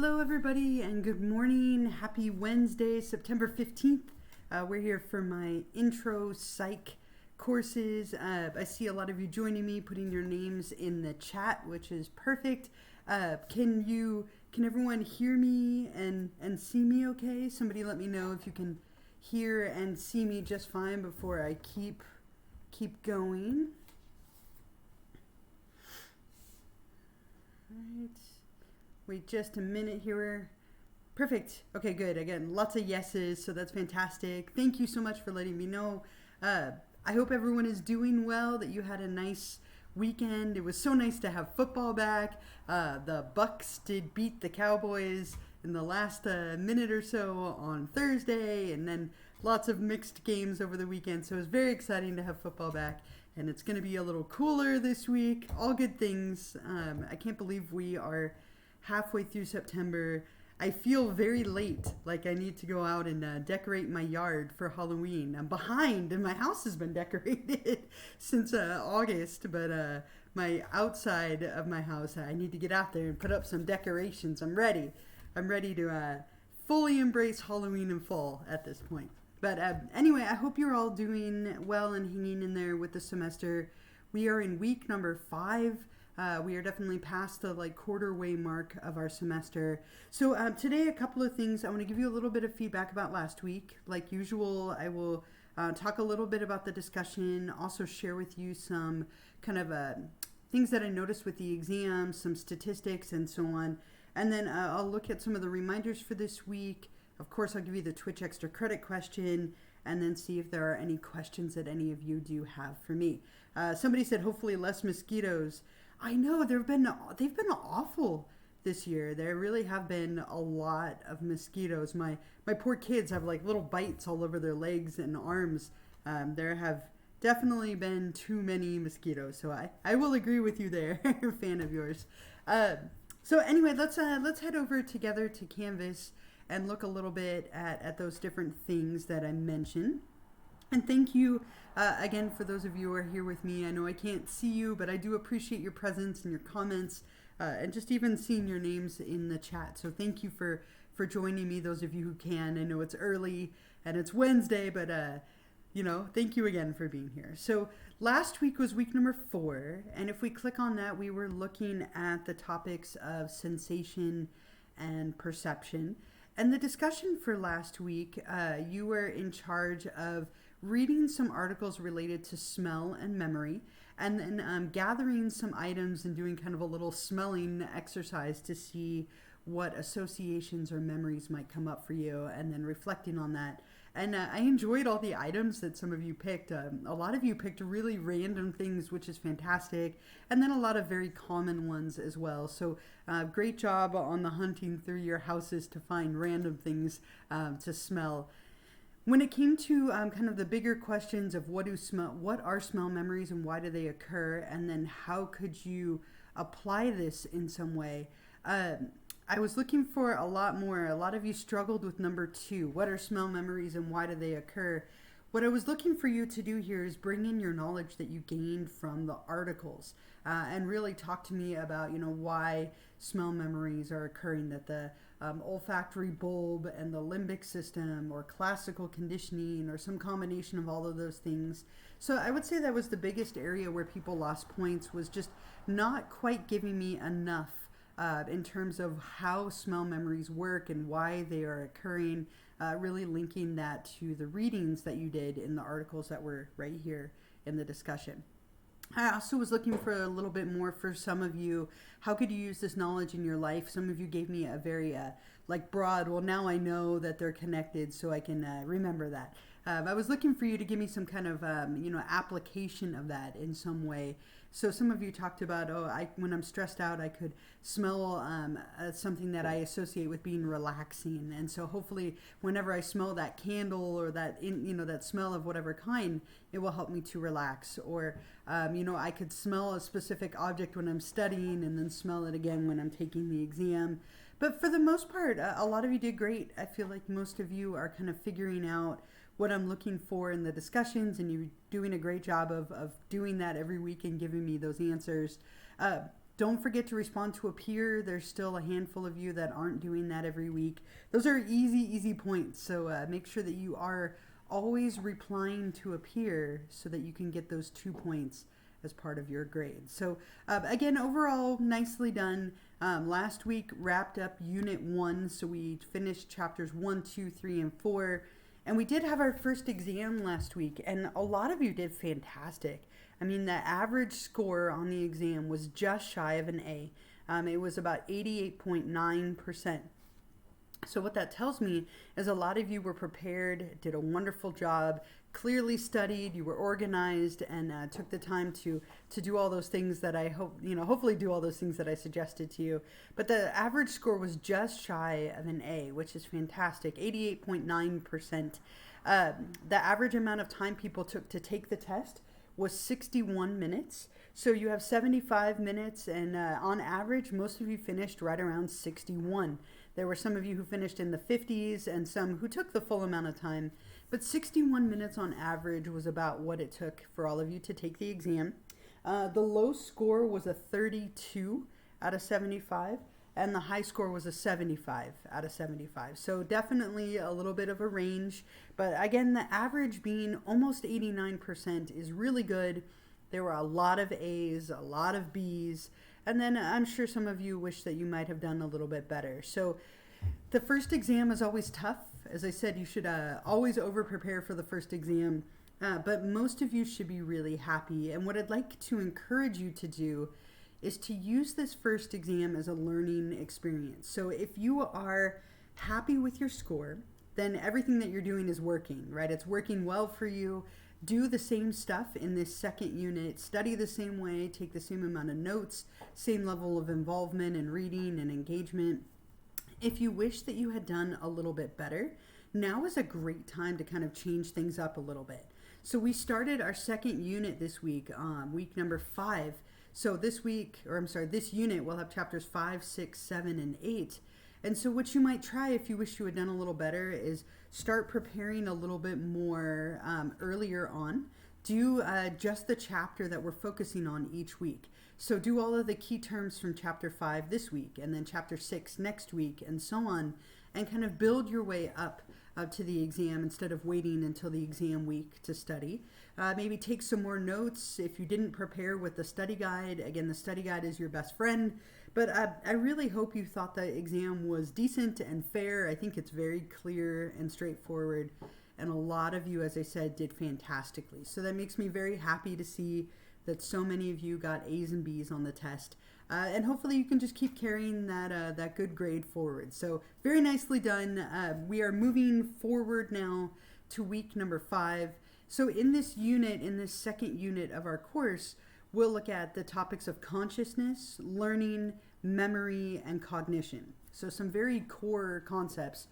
Hello, everybody, and good morning. Happy Wednesday, September 15th. We're here for my intro psych courses. I see a lot of you joining me, putting your names in the chat, which is perfect. Can everyone hear me and see me okay? Somebody let me know if you can hear and see me just fine before I keep going. All right. Wait just a minute here. Perfect. Okay, good. Again, lots of yeses, so that's fantastic. Thank you so much for letting me know. I hope everyone is doing well, that you had a nice weekend. It was so nice to have football back. The Bucks did beat the Cowboys in the last minute or so on Thursday, and then lots of mixed games over the weekend, so it was very exciting to have football back. And it's going to be a little cooler this week. All good things. I can't believe we are halfway through September. I feel very late, like I need to go out and decorate my yard for Halloween. I'm behind, and my house has been decorated since August, but my outside of my house, I need to get out there and put up some decorations. I'm ready. I'm ready to fully embrace Halloween and fall at this point. But anyway, I hope you're all doing well and hanging in there with the semester. We are in week number 5. We are definitely past the quarter way mark of our semester. So today, a couple of things. I want to give you a little bit of feedback about last week. Like usual, I will talk a little bit about the discussion, also share with you some kind of things that I noticed with the exam, some statistics and so on. And then I'll look at some of the reminders for this week. Of course, I'll give you the Twitch extra credit question and then see if there are any questions that any of you do have for me. Somebody said hopefully less mosquitoes. I know they've been awful this year. There really have been a lot of mosquitoes. My poor kids have little bites all over their legs and arms. There have definitely been too many mosquitoes. So I will agree with you there, fan of yours. So anyway, let's head over together to Canvas and look a little bit at those different things that I mentioned. And thank you again for those of you who are here with me. I know I can't see you, but I do appreciate your presence and your comments and just even seeing your names in the chat. So thank you for joining me, those of you who can. I know it's early and it's Wednesday, but thank you again for being here. So last week was week number 4, and if we click on that, we were looking at the topics of sensation and perception. And the discussion for last week, you were in charge of reading some articles related to smell and memory, and then gathering some items and doing kind of a little smelling exercise to see what associations or memories might come up for you, and then reflecting on that. And I enjoyed all the items that some of you picked. A lot of you picked really random things, which is fantastic, and then a lot of very common ones as well. So great job on the hunting through your houses to find random things to smell. When it came to kind of the bigger questions of what are smell memories and why do they occur, and then how could you apply this in some way, I was looking for a lot more. A lot of you struggled with number 2. What are smell memories and why do they occur? What I was looking for you to do here is bring in your knowledge that you gained from the articles and really talk to me about, why smell memories are occurring, that the olfactory bulb and the limbic system or classical conditioning or some combination of all of those things. So I would say that was the biggest area where people lost points, was just not quite giving me enough in terms of how smell memories work and why they are occurring, really linking that to the readings that you did in the articles that were right here in the discussion. I also was looking for a little bit more for some of you. How could you use this knowledge in your life? Some of you gave me a very broad, well, now I know that they're connected so I can remember that. I was looking for you to give me some kind of, application of that in some way. So some of you talked about, when I'm stressed out, I could smell something that I associate with being relaxing. And so hopefully whenever I smell that candle or that smell of whatever kind, it will help me to relax. Or, I could smell a specific object when I'm studying and then smell it again when I'm taking the exam. But for the most part, a lot of you did great. I feel like most of you are kind of figuring out what I'm looking for in the discussions, and you're doing a great job of doing that every week and giving me those answers. Don't forget to respond to a peer. There's still a handful of you that aren't doing that every week. Those are easy points. So make sure that you are always replying to a peer so that you can get those 2 points as part of your grade. So again, overall, nicely done. Last week wrapped up Unit 1, so we finished chapters 1, 2, 3, and 4. And we did have our first exam last week, and a lot of you did fantastic. I mean, the average score on the exam was just shy of an A. It was about 88.9%. So what that tells me is a lot of you were prepared, did a wonderful job, clearly studied, you were organized, and took the time to do all those things that I hope, hopefully do all those things that I suggested to you. But the average score was just shy of an A, which is fantastic, 88.9%. The average amount of time people took to take the test was 61 minutes. So you have 75 minutes, and on average, most of you finished right around 61. There were some of you who finished in the 50s and some who took the full amount of time, but 61 minutes on average was about what it took for all of you to take the exam. The low score was a 32 out of 75, and the high score was a 75 out of 75. So definitely a little bit of a range, but again, the average being almost 89% is really good. There were a lot of A's, a lot of B's, and then I'm sure some of you wish that you might have done a little bit better. So the first exam is always tough. As I said, you should always over-prepare for the first exam, but most of you should be really happy. And what I'd like to encourage you to do is to use this first exam as a learning experience. So if you are happy with your score, then everything that you're doing is working, right? It's working well for you. Do the same stuff in this second unit, study the same way, take the same amount of notes, same level of involvement and reading and engagement. If you wish that you had done a little bit better, now is a great time to kind of change things up a little bit. So we started our second unit this week, week number 5. So this unit will have chapters 5, 6, 7, and 8. And so what you might try if you wish you had done a little better is start preparing a little bit more earlier on. Do just the chapter that we're focusing on each week. So do all of the key terms from chapter 5 this week, and then chapter 6 next week, and so on, and kind of build your way up to the exam instead of waiting until the exam week to study. Maybe take some more notes if you didn't prepare with the study guide. Again, the study guide is your best friend. But I really hope you thought the exam was decent and fair. I think it's very clear and straightforward. And a lot of you, as I said, did fantastically. So that makes me very happy to see that so many of you got A's and B's on the test. And hopefully you can just keep carrying that good grade forward. So very nicely done. We are moving forward now to week number 5. So in this unit, in this second unit of our course, we'll look at the topics of consciousness, learning, memory, and cognition. So some very core concepts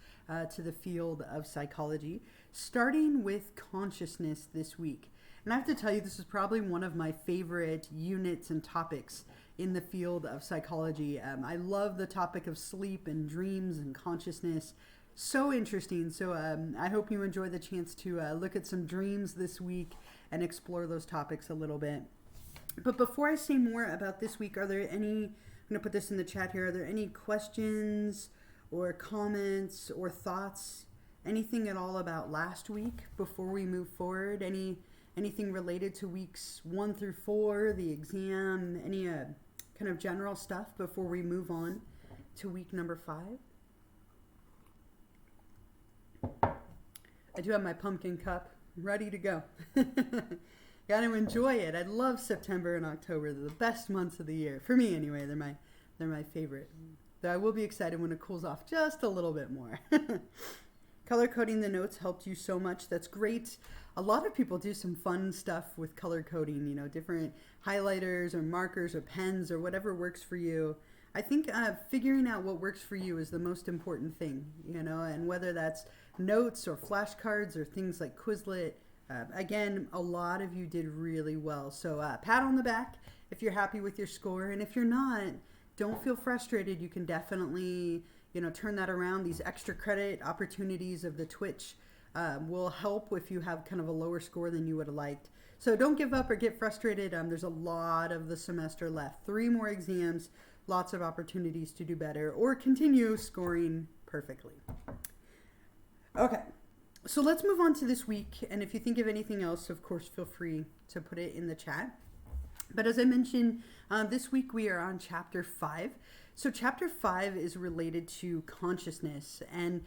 to the field of psychology, starting with consciousness this week. And I have to tell you, this is probably one of my favorite units and topics in the field of psychology. I love the topic of sleep and dreams and consciousness. So interesting. So I hope you enjoy the chance to look at some dreams this week and explore those topics a little bit. But before I say more about this week, are there any, I'm going to put this in the chat here, are there any questions or comments or thoughts, anything at all about last week before we move forward? Anything related to weeks 1 through 4, the exam, any kind of general stuff before we move on to week number 5? I do have my pumpkin cup ready to go. Got to enjoy it. I love September and October. They're the best months of the year. For me anyway, they're my favorite. Though I will be excited when it cools off just a little bit more. Color coding the notes helped you so much. That's great. A lot of people do some fun stuff with color coding, different highlighters or markers or pens or whatever works for you. I think figuring out what works for you is the most important thing, and whether that's notes or flashcards or things like Quizlet. Again, a lot of you did really well. So pat on the back if you're happy with your score. And if you're not, don't feel frustrated. You can definitely, turn that around. These extra credit opportunities of the Twitch will help if you have kind of a lower score than you would have liked. So don't give up or get frustrated. There's a lot of the semester left. 3 more exams, lots of opportunities to do better or continue scoring perfectly. Okay, so let's move on to this week. And if you think of anything else, of course, feel free to put it in the chat. But as I mentioned, this week we are on chapter 5. So chapter 5 is related to consciousness, and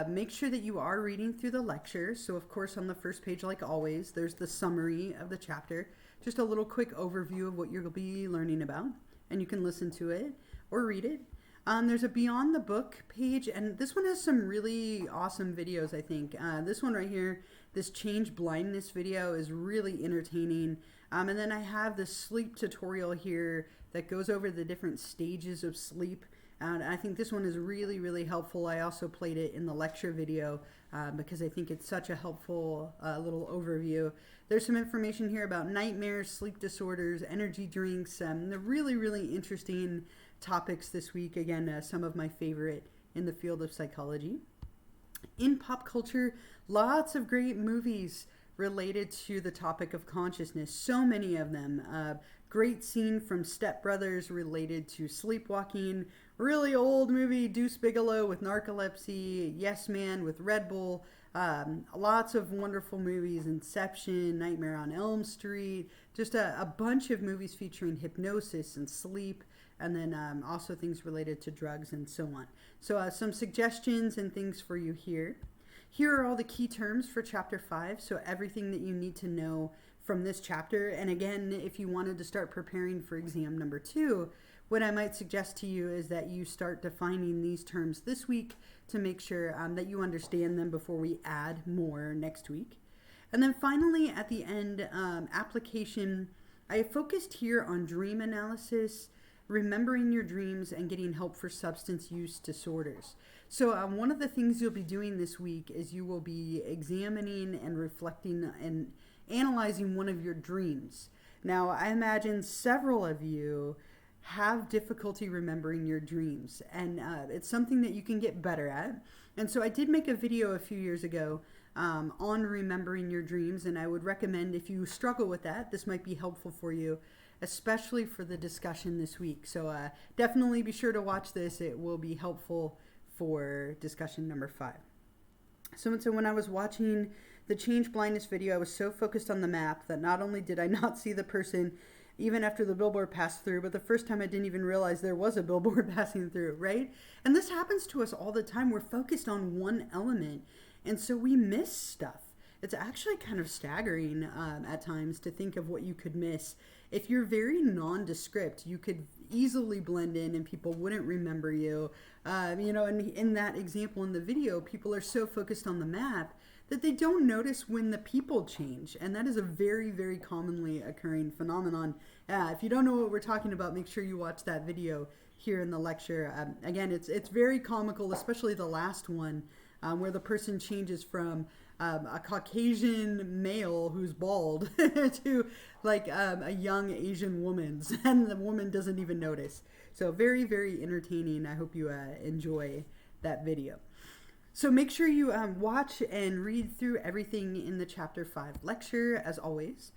make sure that you are reading through the lecture. So of course on the first page, like always, there's the summary of the chapter, just a little quick overview of what you'll be learning about, and you can listen to it or read it. There's a Beyond the Book page, and this one has some really awesome videos, I think. This one right here, this change blindness video, is really entertaining. And then I have this sleep tutorial here that goes over the different stages of sleep. And I think this one is really, really helpful. I also played it in the lecture video because I think it's such a helpful little overview. There's some information here about nightmares, sleep disorders, energy drinks. They're really, really interesting topics this week. Again, some of my favorite in the field of psychology. In pop culture, lots of great movies related to the topic of consciousness. So many of them. Great scene from Step Brothers related to sleepwalking. Really old movie, Deuce Bigalow with narcolepsy. Yes Man with Red Bull. Lots of wonderful movies. Inception, Nightmare on Elm Street. Just a bunch of movies featuring hypnosis and sleep. And then also things related to drugs and so on. So some suggestions and things for you here. Here are all the key terms for chapter 5, so everything that you need to know from this chapter. And again, if you wanted to start preparing for exam number 2, what I might suggest to you is that you start defining these terms this week to make sure that you understand them before we add more next week. And then finally, at the end, application. I focused here on dream analysis, remembering your dreams, and getting help for substance use disorders. So one of the things you'll be doing this week is you will be examining and reflecting and analyzing one of your dreams. Now, I imagine several of you have difficulty remembering your dreams, and it's something that you can get better at. And so I did make a video a few years ago on remembering your dreams, and I would recommend, if you struggle with that, this might be helpful for you, especially for the discussion this week. So definitely be sure to watch this. It will be helpful for discussion number 5. So when I was watching the change blindness video, I was so focused on the map that not only did I not see the person even after the billboard passed through, but the first time I didn't even realize there was a billboard passing through, right? And this happens to us all the time. We're focused on one element, and so we miss stuff. It's actually kind of staggering at times to think of what you could miss. If you're very nondescript, you could easily blend in and people wouldn't remember you. And in that example in the video, people are so focused on the map that they don't notice when the people change. And that is a very, very commonly occurring phenomenon. If you don't know what we're talking about, make sure you watch that video here in the lecture. Again, it's very comical, especially the last one, where the person changes from a Caucasian male who's bald to like a young Asian woman's, and the woman doesn't even notice. So very, very entertaining. I hope you enjoy that video. So make sure you watch and read through everything in the chapter 5 lecture, as always.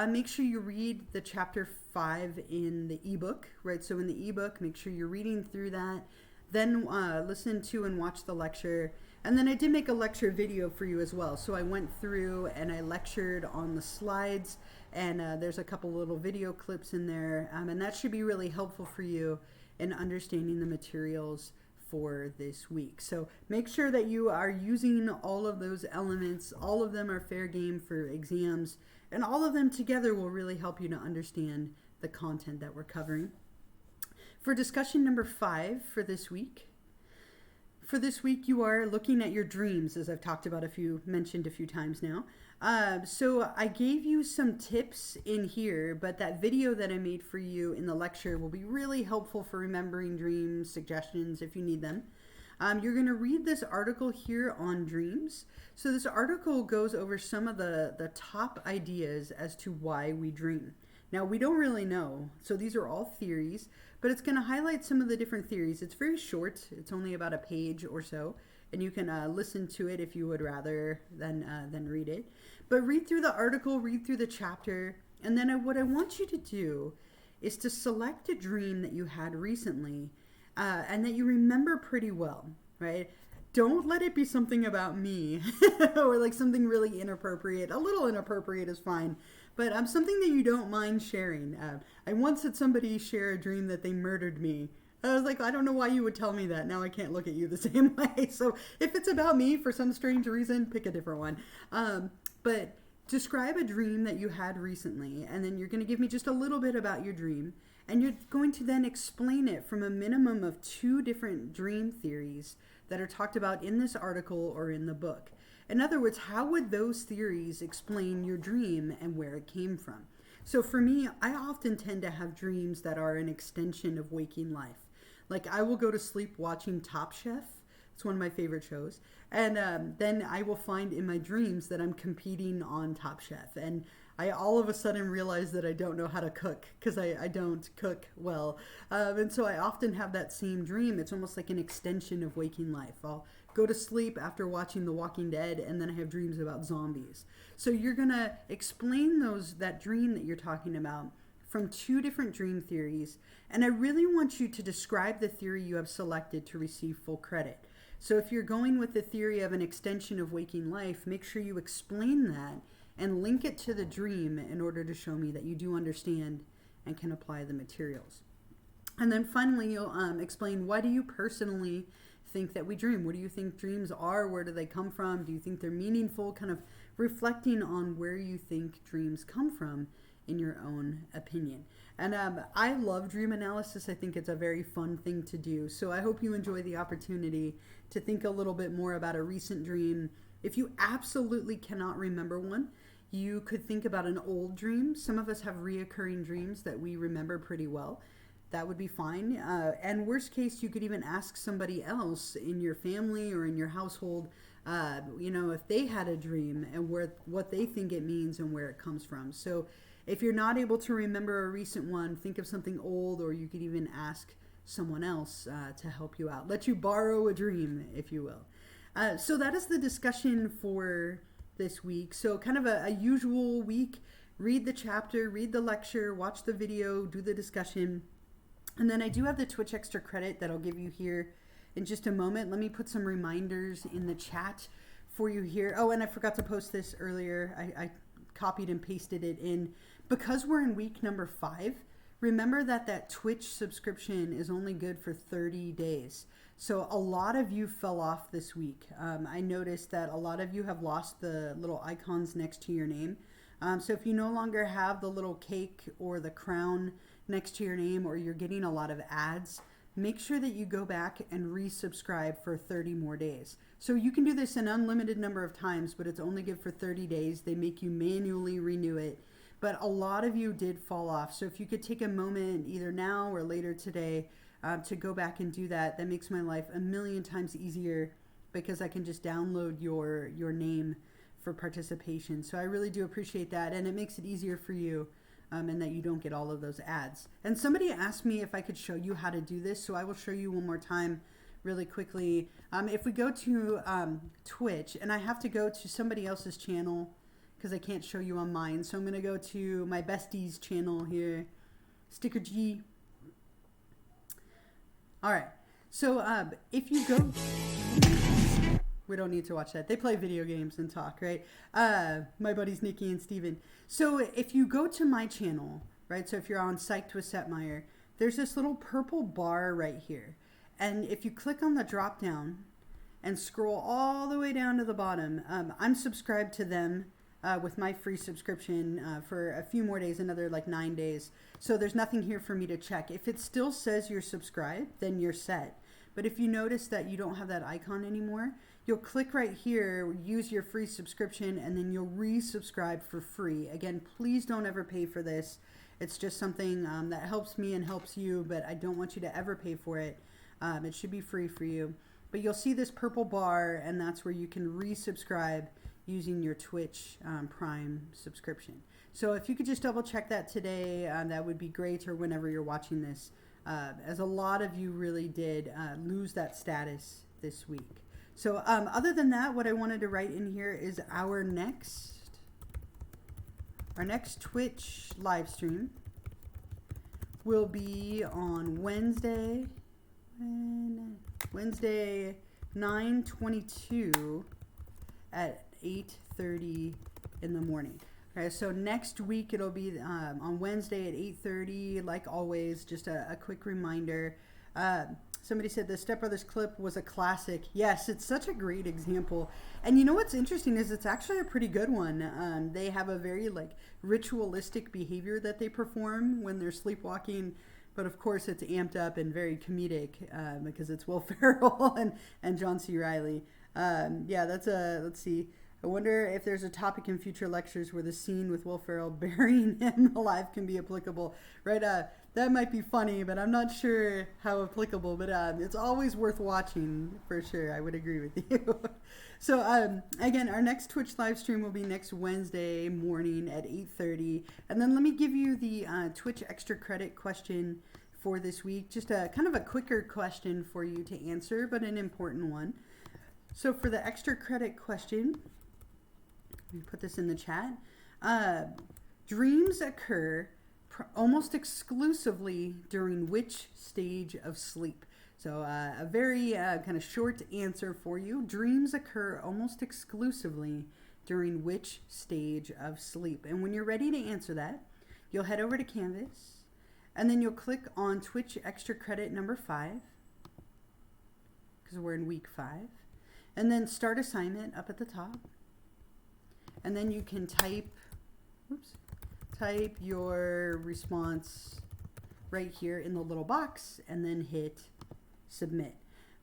Make sure you read the chapter 5 in the ebook, right? So in the ebook, make sure you're reading through that. Then listen to and watch the lecture. And then I did make a lecture video for you as well. So I went through and I lectured on the slides, and there's a couple little video clips in there. And that should be really helpful for you in understanding the materials for this week. So make sure that you are using all of those elements. All of them are fair game for exams, and all of them together will really help you to understand the content that we're covering. For discussion number 5 for this week, you are looking at your dreams, as I've talked about mentioned a few times now. So I gave you some tips in here, but that video that I made for you in the lecture will be really helpful for remembering dreams, suggestions if you need them. You're going to read this article here on dreams. So this article goes over some of the top ideas as to why we dream. Now, we don't really know, so these are all theories, but it's going to highlight some of the different theories. It's very short. It's only about a page or so and you can listen to it if you would rather than read it. But read through the article, read through the chapter, and then what I want you to do is to select a dream that you had recently and that you remember pretty well, right? Don't let it be something about me or like something really inappropriate. A little inappropriate is fine, but something that you don't mind sharing. I once had somebody share a dream that they murdered me. I was like, I don't know why you would tell me that. Now I can't look at you the same way. So if it's about me for some strange reason, pick a different one. But describe a dream that you had recently, and then you're going to give me just a little bit about your dream. And you're going to then explain it from a minimum of 2 different dream theories that are talked about in this article or in the book. In other words, how would those theories explain your dream and where it came from? So for me, I often tend to have dreams that are an extension of waking life. Like I will go to sleep watching Top Chef. It's one of my favorite shows. And then I will find in my dreams that I'm competing on Top Chef. And I all of a sudden realize that I don't know how to cook because I don't cook well. And so I often have that same dream. It's almost like an extension of waking life. I'll go to sleep after watching The Walking Dead, and then I have dreams about zombies. So you're going to explain that dream that you're talking about from 2 different dream theories. And I really want you to describe the theory you have selected to receive full credit. So if you're going with the theory of an extension of waking life, make sure you explain that and link it to the dream in order to show me that you do understand and can apply the materials. And then finally, you'll explain, why do you personally think that we dream? What do you think dreams are? Where do they come from? Do you think they're meaningful? Kind of reflecting on where you think dreams come from in your own opinion. And I love dream analysis. I think it's a very fun thing to do. So I hope you enjoy the opportunity to think a little bit more about a recent dream. If you absolutely cannot remember one, you could think about an old dream. Some of us have reoccurring dreams that we remember pretty well. That would be fine. And worst case, you could even ask somebody else in your family or in your household, if they had a dream and what they think it means and where it comes from. So if you're not able to remember a recent one, think of something old, or you could even ask someone else to help you out. Let you borrow a dream, if you will. So that is the discussion for this week. So kind of a usual week. Read the chapter, read the lecture, watch the video, do the discussion. And then I do have the Twitch extra credit that I'll give you here in just a moment. Let me put some reminders in the chat for you here. Oh, and I forgot to post this earlier. I copied and pasted it in. Because we're in week number 5, remember that Twitch subscription is only good for 30 days. So a lot of you fell off this week. I noticed that a lot of you have lost the little icons next to your name. So if you no longer have the little cake or the crown next to your name, or you're getting a lot of ads, make sure that you go back and resubscribe for 30 more days. So you can do this an unlimited number of times, but it's only good for 30 days. They make you manually renew it. But a lot of you did fall off. So if you could take a moment either now or later today to go back and do that, that makes my life a million times easier because I can just download your name for participation. So I really do appreciate that. And it makes it easier for you and that you don't get all of those ads. And somebody asked me if I could show you how to do this. So I will show you one more time really quickly. If we go to Twitch, and I have to go to somebody else's channel, because I can't show you on mine. So I'm going to go to my bestie's channel here, Sticker G. All right. So if you go... We don't need to watch that. They play video games and talk, right? My buddies Nikki and Steven. So if you go to my channel, right? So if you're on Psyched with Setmire, there's this little purple bar right here. And if you click on the drop down and scroll all the way down to the bottom, I'm subscribed to them. With my free subscription for a few more days, another like 9 days. So there's nothing here for me to check. If it still says you're subscribed, then you're set. But if you notice that you don't have that icon anymore, you'll click right here, use your free subscription, and then you'll resubscribe for free. Again, please don't ever pay for this. It's just something that helps me and helps you, but I don't want you to ever pay for it. It should be free for you. But you'll see this purple bar, and that's where you can resubscribe using your Twitch Prime subscription. So if you could just double check that today, that would be great, or whenever you're watching this, as a lot of you really did lose that status this week. So other than that, what I wanted to write in here is our next Twitch live stream will be on Wednesday 9/22 at 8:30 in the morning. Okay, so next week it'll be on Wednesday at 8:30. Like always, just a quick reminder. Somebody said the Step Brothers clip was a classic. Yes, it's such a great example. And you know what's interesting is it's actually a pretty good one. They have a very like ritualistic behavior that they perform when they're sleepwalking. But of course, it's amped up and very comedic because it's Will Ferrell and John C. Reilly. Yeah, let's see. I wonder if there's a topic in future lectures where the scene with Will Ferrell burying him alive can be applicable. Right? That might be funny, but I'm not sure how applicable. But it's always worth watching for sure. I would agree with you. So again, our next Twitch live stream will be next Wednesday morning at 8:30. And then let me give you the Twitch extra credit question for this week. Just a kind of a quicker question for you to answer, but an important one. So for the extra credit question, let me put this in the chat. Dreams occur almost exclusively during which stage of sleep? So a very kind of short answer for you. Dreams occur almost exclusively during which stage of sleep? And when you're ready to answer that, you'll head over to Canvas, and then you'll click on Twitch extra credit number 5, because we're in week 5, and then start assignment up at the top. And then you can type your response right here in the little box and then hit submit.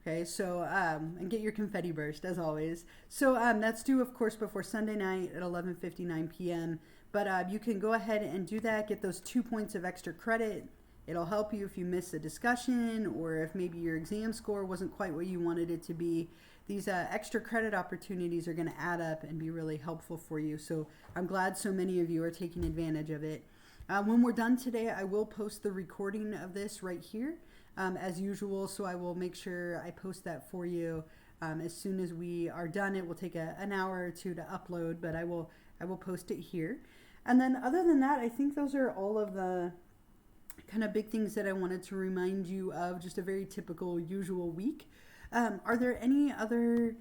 Okay, so and get your confetti burst as always. So that's due, of course, before Sunday night at 11:59 p.m. But you can go ahead and do that, get those 2 points of extra credit. It'll help you if you miss a discussion or if maybe your exam score wasn't quite what you wanted it to be. These extra credit opportunities are going to add up and be really helpful for you. So I'm glad so many of you are taking advantage of it. When we're done today, I will post the recording of this right here as usual. So I will make sure I post that for you as soon as we are done. It will take an hour or two to upload, but I will post it here. And then other than that, I think those are all of the kind of big things that I wanted to remind you of. Just a very typical, usual week. Are there I'm going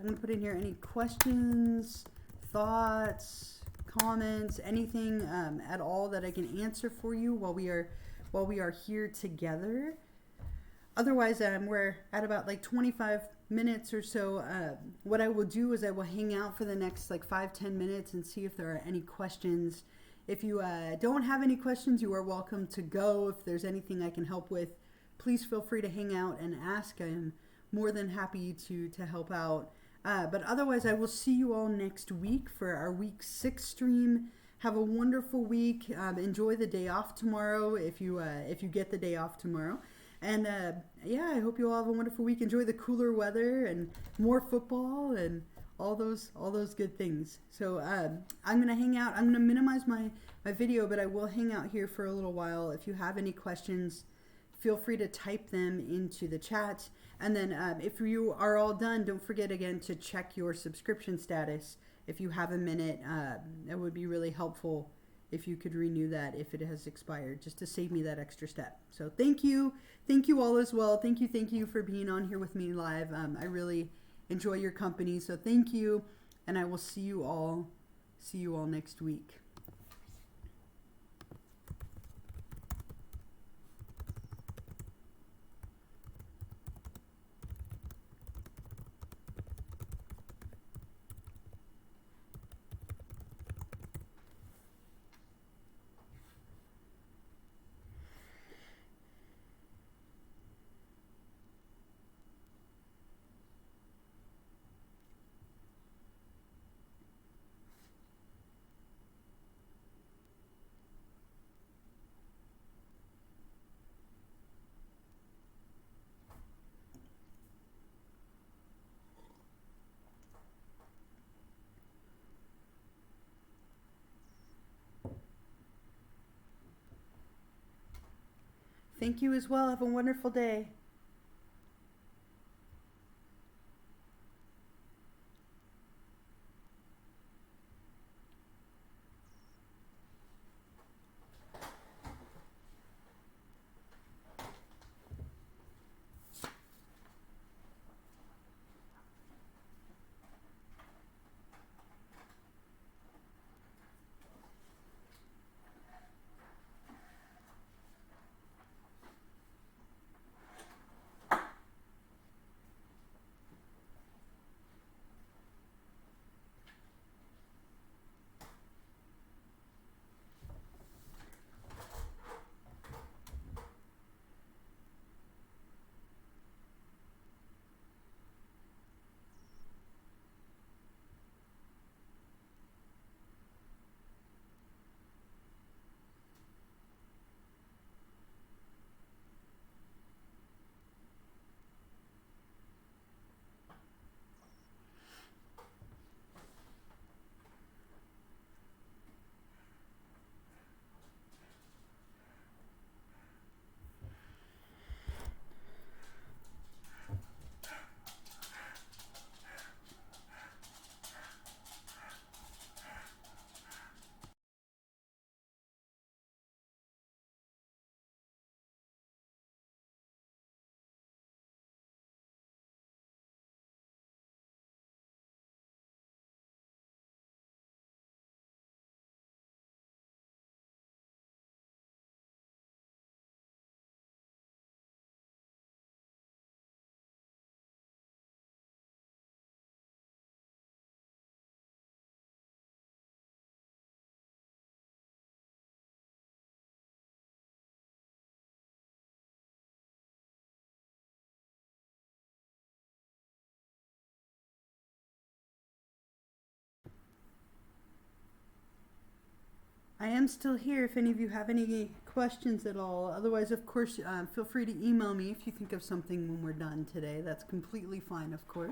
to put in here any questions, thoughts, comments, anything at all that I can answer for you while we are here together? Otherwise, we're at about like 25 minutes or so. What I will do is I will hang out for the next like 5-10 minutes and see if there are any questions. If you don't have any questions, you are welcome to go. If there's anything I can help with, please feel free to hang out and ask. I am more than happy to help out. But otherwise, I will see you all next week for our week 6 stream. Have a wonderful week. Enjoy the day off tomorrow if you get the day off tomorrow. And yeah, I hope you all have a wonderful week. Enjoy the cooler weather and more football and all those good things. So I'm going to hang out. I'm going to minimize my video, but I will hang out here for a little while. If you have any questions, feel free to type them into the chat. And then if you are all done, don't forget again to check your subscription status. If you have a minute, that would be really helpful if you could renew that if it has expired, just to save me that extra step. So thank you all as well. Thank you for being on here with me live. I really enjoy your company, so thank you, and I will see you all next week. Thank you as well. Have a wonderful day. I am still here if any of you have any questions at all. Otherwise, of course, feel free to email me if you think of something when we're done today. That's completely fine, of course.